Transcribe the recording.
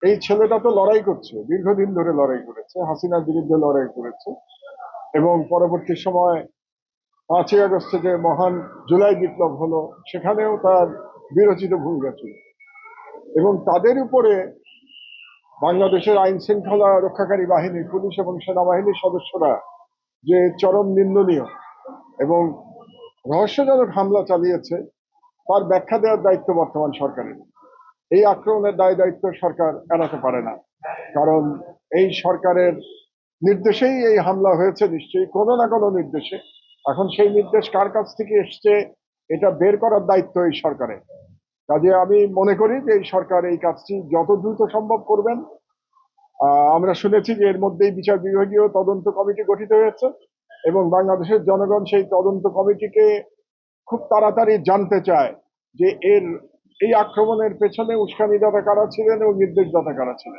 এই ছেলেটা তো লড়াই করছে, দীর্ঘদিন ধরে লড়াই করেছে, হাসিনার বিরুদ্ধে লড়াই করেছে এবং পরবর্তী সময় 5ই আগস্টে যে মহান জুলাই বিপ্লব হলো সেখানেও তার বিরচিত ভূমিকা ছিল। এবং তাদের উপরে বাংলাদেশের আইন শৃঙ্খলা রক্ষাকারী বাহিনী, পুলিশ এবং সেনাবাহিনীর সদস্যরা যে চরম নিন্দনীয় এবং রহস্যজনক হামলা চালিয়েছে তার ব্যাখ্যা দেওয়ার দায়িত্ব বর্তমান সরকারের। এই আক্রমণের দায় দায়িত্ব সরকার এড়াতে পারে না, কারণ এই সরকারের নির্দেশেই এই হামলা হয়েছে, নিশ্চয়ই কোনো না কোনো নির্দেশে। এখন সেই নির্দেশ কার কাছ থেকে এসছে এটা বের করার দায়িত্ব এই সরকারের। কাজে আমি মনে করি যে এই সরকার এই কাজটি যত দ্রুত সম্ভব করবেন। আমরা শুনেছি যে এর মধ্যেই বিচার বিভাগীয় তদন্ত কমিটি গঠিত হয়েছে এবং বাংলাদেশের জনগণ সেই তদন্ত কমিটিকে খুব তাড়াতাড়ি জানতে চায় যে এই আক্রমণের পেছনে উস্কানিদাতা কারা ছিলেন এবং নির্দেশদাতা কারা ছিলেন।